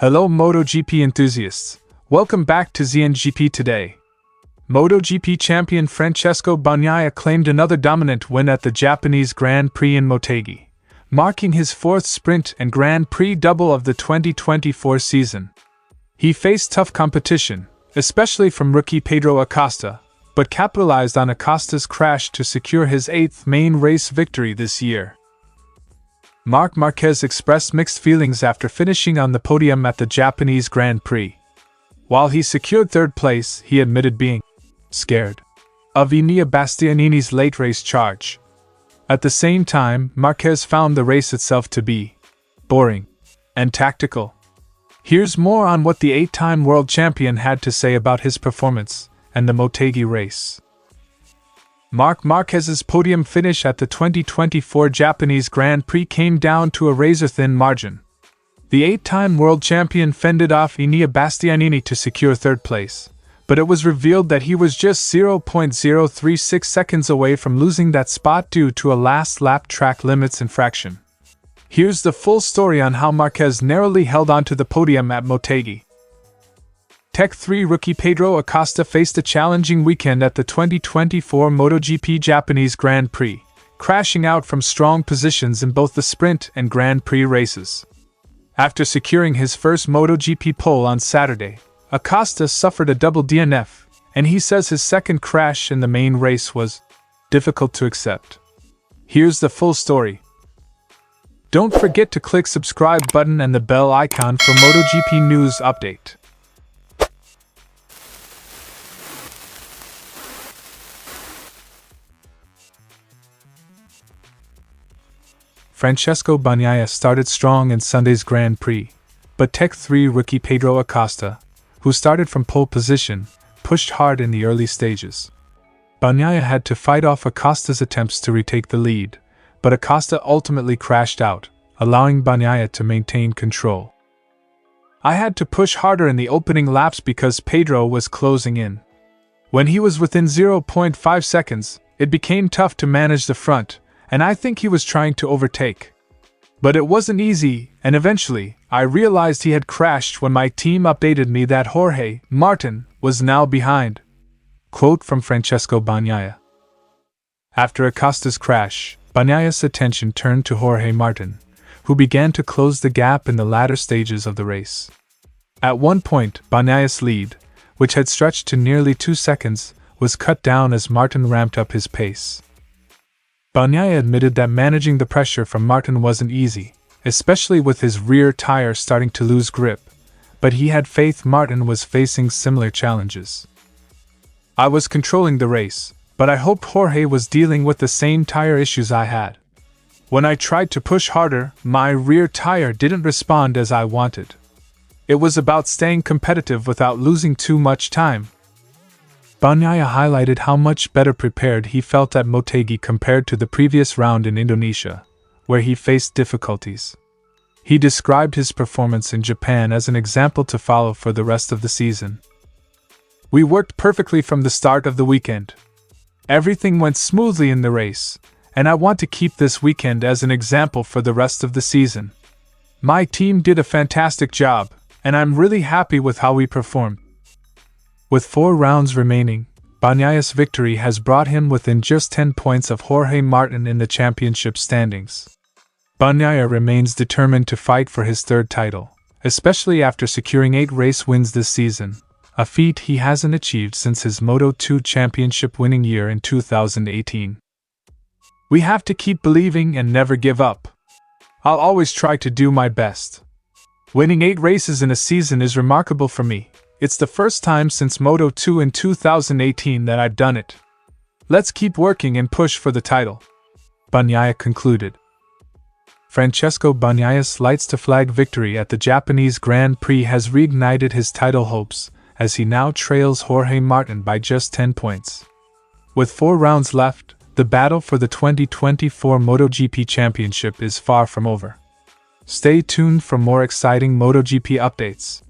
Hello MotoGP enthusiasts, welcome back to ZNGP Today. MotoGP champion Francesco Bagnaia claimed another dominant win at the Japanese Grand Prix in Motegi, marking his fourth sprint and Grand Prix double of the 2024 season. He faced tough competition, especially from rookie Pedro Acosta, but capitalized on Acostas Crashes to secure his eighth main race victory this year. Marc Marquez expressed mixed feelings after finishing on the podium at the Japanese Grand Prix. While he secured third place, he admitted being scared of Enea Bastianini's late race charge. At the same time, Marquez found the race itself to be boring and tactical. Here's more on what the eight-time world champion had to say about his performance and the Motegi race. Marc Marquez's podium finish at the 2024 Japanese Grand Prix came down to a razor-thin margin. The eight-time world champion fended off Enea Bastianini to secure third place, but it was revealed that he was just 0.036 seconds away from losing that spot due to a last-lap track limits infraction. Here's the full story on how Marquez narrowly held onto the podium at Motegi. Tech 3 rookie Pedro Acosta faced a challenging weekend at the 2024 MotoGP Japanese Grand Prix, crashing out from strong positions in both the sprint and Grand Prix races. After securing his first MotoGP pole on Saturday, Acosta suffered a double DNF, and he says his second crash in the main race was difficult to accept. Here's the full story. Don't forget to click subscribe button and the bell icon for MotoGP news update. Francesco Bagnaia started strong in Sunday's Grand Prix, but Tech 3 rookie Pedro Acosta, who started from pole position, pushed hard in the early stages. Bagnaia had to fight off Acosta's attempts to retake the lead, but Acosta ultimately crashed out, allowing Bagnaia to maintain control. "I had to push harder in the opening laps because Pedro was closing in. When he was within 0.5 seconds, it became tough to manage the front, and I think he was trying to overtake. But it wasn't easy, and eventually, I realized he had crashed when my team updated me that Jorge Martin was now behind." Quote from Francesco Bagnaia. After Acosta's crash, Bagnaia's attention turned to Jorge Martin, who began to close the gap in the latter stages of the race. At one point, Bagnaia's lead, which had stretched to nearly 2 seconds, was cut down as Martin ramped up his pace. Bagnaia admitted that managing the pressure from Martin wasn't easy, especially with his rear tire starting to lose grip, but he had faith Martin was facing similar challenges. "I was controlling the race, but I hoped Jorge was dealing with the same tire issues I had. When I tried to push harder, my rear tire didn't respond as I wanted. It was about staying competitive without losing too much time." Bagnaia highlighted how much better prepared he felt at Motegi compared to the previous round in Indonesia, where he faced difficulties. He described his performance in Japan as an example to follow for the rest of the season. "We worked perfectly from the start of the weekend. Everything went smoothly in the race, and I want to keep this weekend as an example for the rest of the season. My team did a fantastic job, and I'm really happy with how we performed." With 4 rounds remaining, Bagnaia's victory has brought him within just 10 points of Jorge Martin in the championship standings. Bagnaia remains determined to fight for his third title, especially after securing 8 race wins this season, a feat he hasn't achieved since his Moto2 championship winning year in 2018. "We have to keep believing and never give up. I'll always try to do my best. Winning 8 races in a season is remarkable for me. It's the first time since Moto2 in 2018 that I've done it. Let's keep working and push for the title," Bagnaia concluded. Francesco Bagnaia's lights-to-flag victory at the Japanese Grand Prix has reignited his title hopes, as he now trails Jorge Martin by just 10 points. With 4 rounds left, the battle for the 2024 MotoGP Championship is far from over. Stay tuned for more exciting MotoGP updates.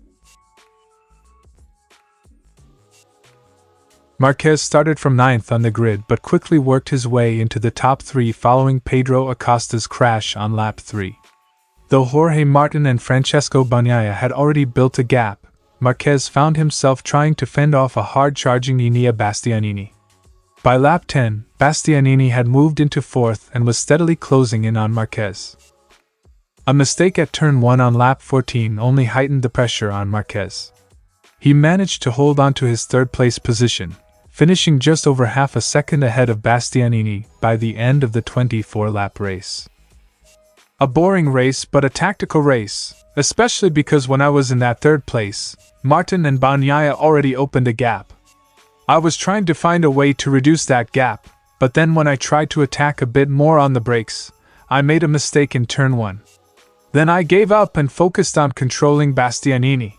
Marquez started from 9th on the grid but quickly worked his way into the top 3 following Pedro Acosta's crash on lap 3. Though Jorge Martin and Francesco Bagnaia had already built a gap, Marquez found himself trying to fend off a hard-charging Enea Bastianini. By lap 10, Bastianini had moved into fourth and was steadily closing in on Marquez. A mistake at turn 1 on lap 14 only heightened the pressure on Marquez. He managed to hold on to his third-place position, finishing just over half a second ahead of Bastianini by the end of the 24-lap race. A boring race, but a tactical race, especially because when I was in that third place, Martin and Bagnaia already opened a gap. I was trying to find a way to reduce that gap, but then when I tried to attack a bit more on the brakes, I made a mistake in turn 1. Then I gave up and focused on controlling Bastianini.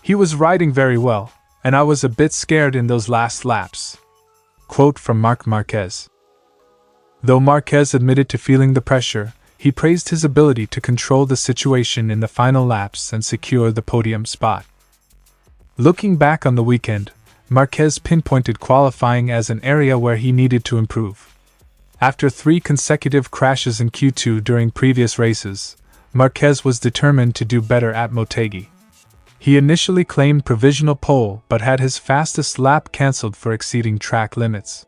He was riding very well, and I was a bit scared in those last laps. Quote from Marc Marquez. Though Marquez admitted to feeling the pressure, he praised his ability to control the situation in the final laps and secure the podium spot. Looking back on the weekend, Marquez pinpointed qualifying as an area where he needed to improve. After 3 consecutive crashes in Q2 during previous races, Marquez was determined to do better at Motegi. He initially claimed provisional pole but had his fastest lap cancelled for exceeding track limits.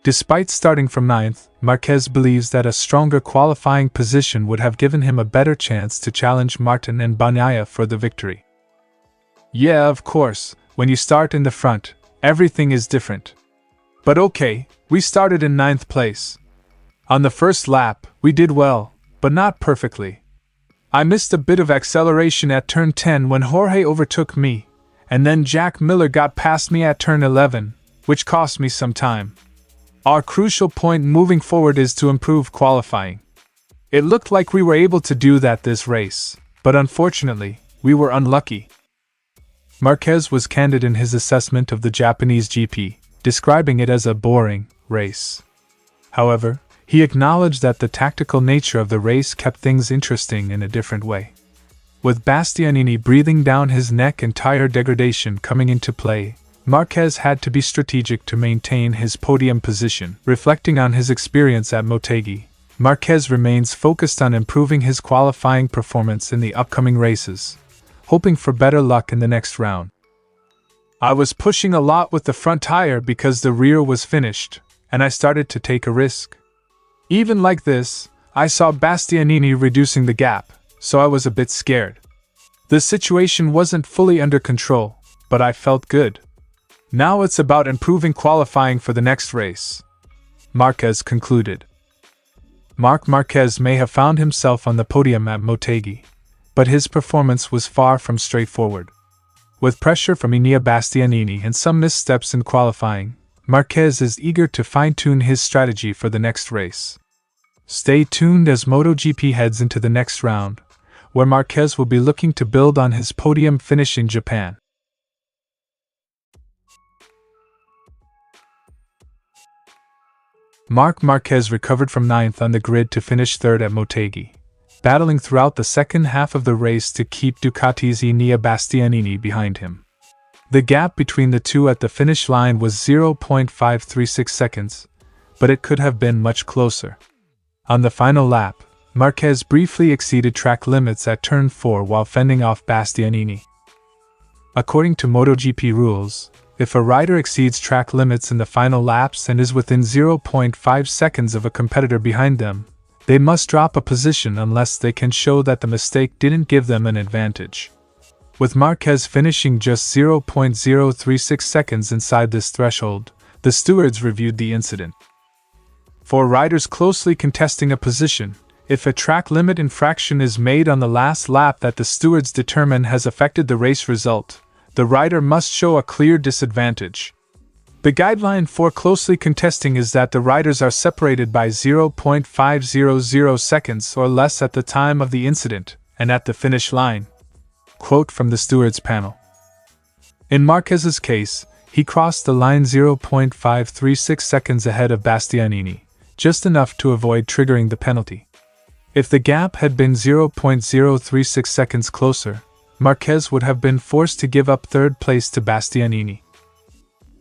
Despite starting from 9th, Marquez believes that a stronger qualifying position would have given him a better chance to challenge Martin and Bagnaia for the victory. Yeah, of course, when you start in the front, everything is different. But okay, we started in 9th place. On the first lap, we did well, but not perfectly. I missed a bit of acceleration at turn 10 when Jorge overtook me, and then Jack Miller got past me at turn 11, which cost me some time. Our crucial point moving forward is to improve qualifying. It looked like we were able to do that this race, but unfortunately, we were unlucky. Marquez was candid in his assessment of the Japanese GP, describing it as a boring race. However, he acknowledged that the tactical nature of the race kept things interesting in a different way. With Bastianini breathing down his neck and tire degradation coming into play, Marquez had to be strategic to maintain his podium position. Reflecting on his experience at Motegi, Marquez remains focused on improving his qualifying performance in the upcoming races, hoping for better luck in the next round. I was pushing a lot with the front tire because the rear was finished, and I started to take a risk. Even like this, I saw Bastianini reducing the gap, so I was a bit scared. The situation wasn't fully under control, but I felt good. Now it's about improving qualifying for the next race, Marquez concluded. Marc Marquez may have found himself on the podium at Motegi, but his performance was far from straightforward. With pressure from Enea Bastianini and some missteps in qualifying, Marquez is eager to fine-tune his strategy for the next race. Stay tuned as MotoGP heads into the next round, where Marquez will be looking to build on his podium finish in Japan. Marc Marquez recovered from 9th on the grid to finish 3rd at Motegi, battling throughout the second half of the race to keep Ducati's Enea Bastianini behind him. The gap between the two at the finish line was 0.536 seconds, but it could have been much closer. On the final lap, Marquez briefly exceeded track limits at turn 4 while fending off Bastianini. According to MotoGP rules, if a rider exceeds track limits in the final laps and is within 0.5 seconds of a competitor behind them, they must drop a position unless they can show that the mistake didn't give them an advantage. With Marquez finishing just 0.036 seconds inside this threshold, the stewards reviewed the incident. For riders closely contesting a position, if a track limit infraction is made on the last lap that the stewards determine has affected the race result, the rider must show a clear disadvantage. The guideline for closely contesting is that the riders are separated by 0.500 seconds or less at the time of the incident and at the finish line. Quote from the stewards panel. In Marquez's case, he crossed the line 0.536 seconds ahead of Bastianini, just enough to avoid triggering the penalty. If the gap had been 0.036 seconds closer, Marquez would have been forced to give up 3rd place to Bastianini.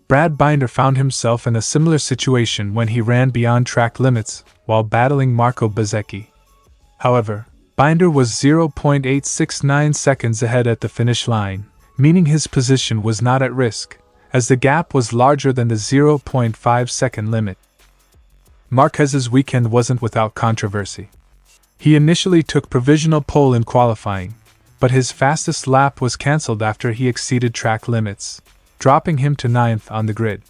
Brad Binder found himself in a similar situation when he ran beyond track limits while battling Marco Bezzecchi. However, Binder was 0.869 seconds ahead at the finish line, meaning his position was not at risk, as the gap was larger than the 0.5 second limit. Marquez's weekend wasn't without controversy. He initially took provisional pole in qualifying, but his fastest lap was cancelled after he exceeded track limits, dropping him to 9th on the grid.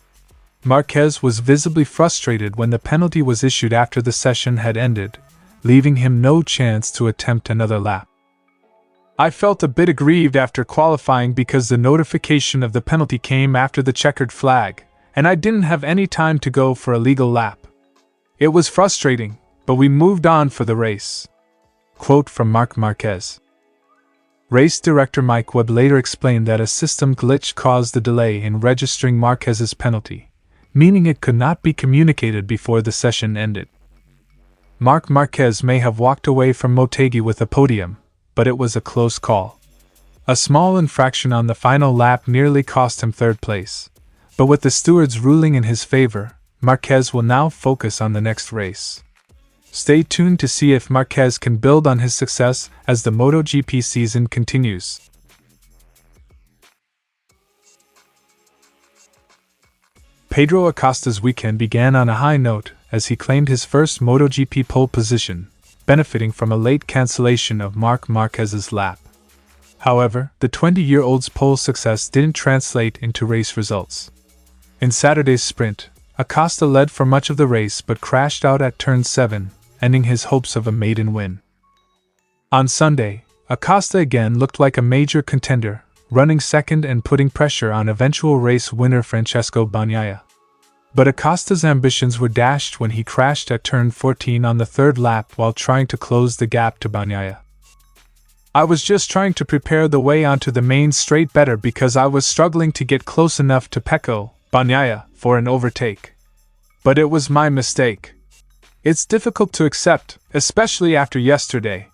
Marquez was visibly frustrated when the penalty was issued after the session had ended, leaving him no chance to attempt another lap. I felt a bit aggrieved after qualifying because the notification of the penalty came after the checkered flag, and I didn't have any time to go for a legal lap. It was frustrating, but we moved on for the race. Quote from Marc Marquez. Race director Mike Webb later explained that a system glitch caused the delay in registering Marquez's penalty, meaning it could not be communicated before the session ended. Marc Marquez may have walked away from Motegi with a podium, but it was a close call. A small infraction on the final lap nearly cost him third place, but with the stewards ruling in his favor, Marquez will now focus on the next race. Stay tuned to see if Marquez can build on his success as the MotoGP season continues. Pedro Acosta's weekend began on a high note as he claimed his first MotoGP pole position, benefiting from a late cancellation of Marc Marquez's lap. However, the 20-year-old's pole success didn't translate into race results. In Saturday's sprint, Acosta led for much of the race but crashed out at turn 7, ending his hopes of a maiden win. On Sunday, Acosta again looked like a major contender, running second and putting pressure on eventual race winner Francesco Bagnaia. But Acosta's ambitions were dashed when he crashed at turn 14 on the third lap while trying to close the gap to Bagnaia. I was just trying to prepare the way onto the main straight better because I was struggling to get close enough to Pecco, Bagnaia, for an overtake. But it was my mistake. It's difficult to accept, especially after yesterday.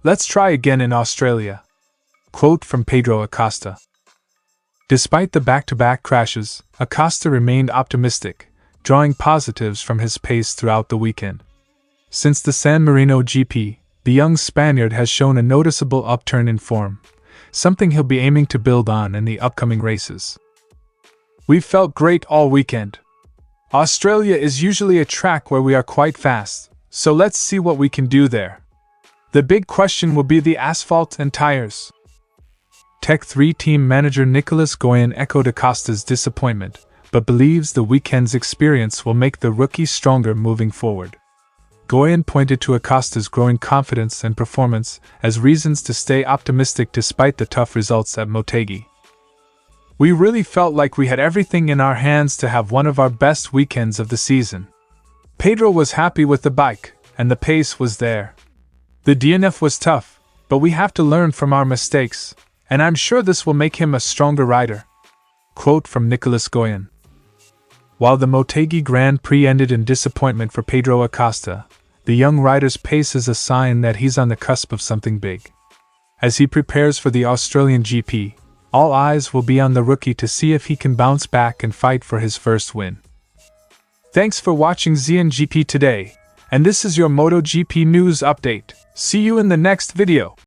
Let's try again in Australia. Quote from Pedro Acosta. Despite the back-to-back crashes, Acosta remained optimistic, drawing positives from his pace throughout the weekend. Since the San Marino GP, the young Spaniard has shown a noticeable upturn in form, something he'll be aiming to build on in the upcoming races. We've felt great all weekend. Australia is usually a track where we are quite fast, so let's see what we can do there. The big question will be the asphalt and tires. Tech 3 team manager Nicolas Goyen echoed Acosta's disappointment, but believes the weekend's experience will make the rookie stronger moving forward. Goyen pointed to Acosta's growing confidence and performance as reasons to stay optimistic despite the tough results at Motegi. We really felt like we had everything in our hands to have one of our best weekends of the season. Pedro was happy with the bike, and the pace was there. The DNF was tough, but we have to learn from our mistakes, and I'm sure this will make him a stronger rider. Quote from Nicolas Goyen. While the Montegi Grand Prix ended in disappointment for Pedro Acosta, the young rider's pace is a sign that he's on the cusp of something big. As he prepares for the Australian GP, all eyes will be on the rookie to see if he can bounce back and fight for his first win. Thanks for watching ZNGP Today, and this is your MotoGP news update. See you in the next video.